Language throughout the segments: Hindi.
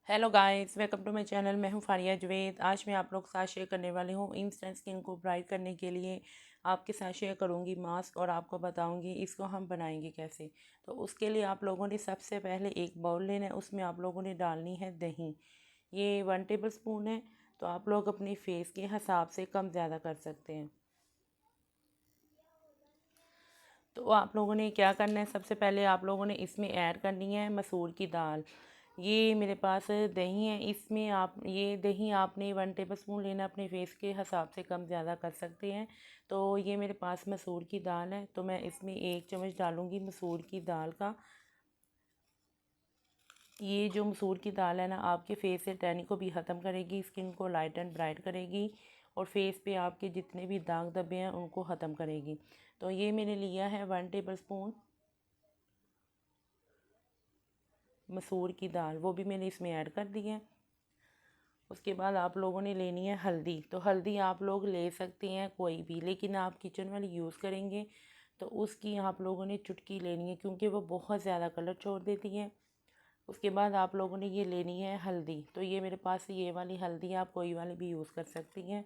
Hello guys, welcome to my channel. मैं हूं फारिया जवेद। आज मैं आप लोग के साथ शेयर करने वाली हूं इंस्टेंट स्किन को ब्राइट करने के लिए आपके साथ शेयर करूंगी मास्क, और आपको बताऊंगी इसको हम बनाएंगे कैसे। तो उसके लिए आप लोगों ने सबसे पहले एक बाउल लेना है, उसमें आप लोगों ने डालनी है दही। ये 1 टेबल स्पून है। तो आप लोग अपनी फेस के हिसाब से कम ज़्यादा कर सकते हैं। तो आप लोगों ने क्या करना है, सबसे पहले आप लोगों ने इसमें ऐड करनी है मसूर की दाल। ये मेरे पास दही है, इसमें आप ये दही आपने 1 टेबल स्पून लेना, अपने फेस के हिसाब से कम ज़्यादा कर सकते हैं। तो ये मेरे पास मसूर की दाल है, तो मैं इसमें 1 चम्मच डालूँगी मसूर की दाल का। ये जो मसूर की दाल है ना, आपके फेस से टैनिंग को भी ख़त्म करेगी, स्किन को लाइट एंड ब्राइट करेगी, और फेस पे आपके जितने भी दाग धब्बे हैं उनको ख़त्म करेगी। तो ये मैंने लिया है 1 टेबल स्पून मसूर की दाल, वो भी मैंने इसमें ऐड कर दी है। उसके बाद आप लोगों ने लेनी है हल्दी। तो हल्दी आप लोग ले सकते हैं कोई भी, लेकिन आप किचन वाली यूज़ करेंगे तो उसकी आप लोगों ने चुटकी लेनी है, क्योंकि वो बहुत ज़्यादा कलर छोड़ देती है। उसके बाद आप लोगों ने ये लेनी है हल्दी। तो ये मेरे पास ये वाली हल्दी है, आप कोई वाली भी यूज़ कर सकती हैं।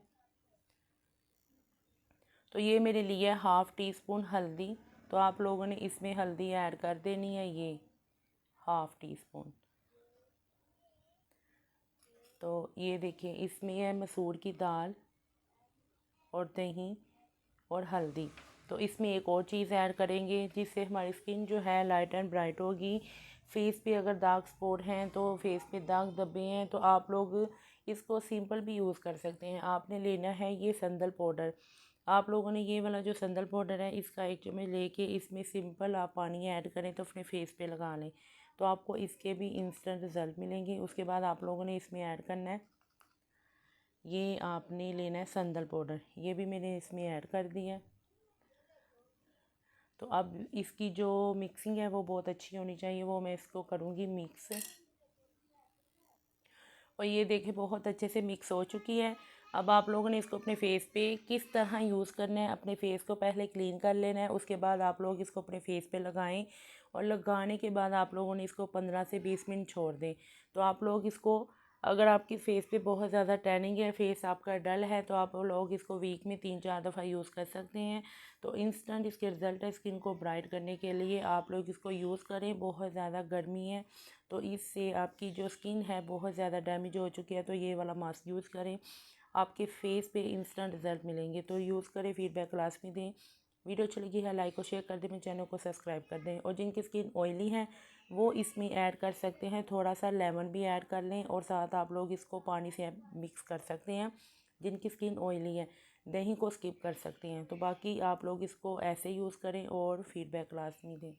तो ये मेरे लिए 1/2 टी स्पून हल्दी। तो आप लोगों ने इसमें हल्दी ऐड कर देनी है, ये 1/2 टी स्पून। तो ये देखिए, इसमें है मसूर की दाल और दही और हल्दी। तो इसमें एक और चीज़ ऐड करेंगे जिससे हमारी स्किन जो है लाइट एंड ब्राइट होगी। फेस पे अगर दाग स्पॉट हैं, तो फेस पे दाग धब्बे हैं, तो आप लोग इसको सिंपल भी यूज़ कर सकते हैं। आपने लेना है ये संदल पाउडर। आप लोगों ने ये वाला जो संदल पाउडर है, इसका 1 चम्मच लेके इसमें सिंपल आप पानी ऐड करें तो अपने फेस पे लगा लें, तो आपको इसके भी इंस्टेंट रिज़ल्ट मिलेंगे। उसके बाद आप लोगों ने इसमें ऐड करना है, ये आपने लेना है संदल पाउडर, ये भी मैंने इसमें ऐड कर दिया है। तो अब इसकी जो मिक्सिंग है वो बहुत अच्छी होनी चाहिए, वो मैं इसको करूँगी मिक्स। और ये देखिए बहुत अच्छे से मिक्स हो चुकी है। अब आप लोगों ने इसको अपने फेस पे किस तरह यूज़ करना है, अपने फेस को पहले क्लीन कर लेना है, उसके बाद आप लोग इसको अपने फेस पे लगाएं, और लगाने के बाद आप लोगों ने इसको 15 से 20 मिनट छोड़ दें। तो आप लोग इसको, अगर आपकी फेस पे बहुत ज़्यादा टैनिंग है, फेस आपका डल है, तो आप लोग इसको वीक में 3-4 दफ़ा यूज़ कर सकते हैं। तो इंस्टेंट इसके रिज़ल्ट है स्किन को ब्राइट करने के लिए, आप लोग इसको यूज़ करें। बहुत ज़्यादा गर्मी है, तो इससे आपकी जो स्किन है बहुत ज़्यादा डैमेज हो चुकी है, तो ये वाला मास्क यूज़ करें, आपके फेस पे इंस्टेंट रिज़ल्ट मिलेंगे। तो यूज़ करें, फीडबैक क्लास में दें। वीडियो अच्छी लगी है लाइक और शेयर कर दें, मेरे चैनल को सब्सक्राइब कर दें। और जिनकी स्किन ऑयली है वो इसमें ऐड कर सकते हैं, थोड़ा सा लेमन भी ऐड कर लें, और साथ आप लोग इसको पानी से मिक्स कर सकते हैं। जिनकी स्किन ऑयली है दही को स्किप कर सकते हैं। तो बाकी आप लोग इसको ऐसे यूज़ करें और फीडबैक क्लास में दें।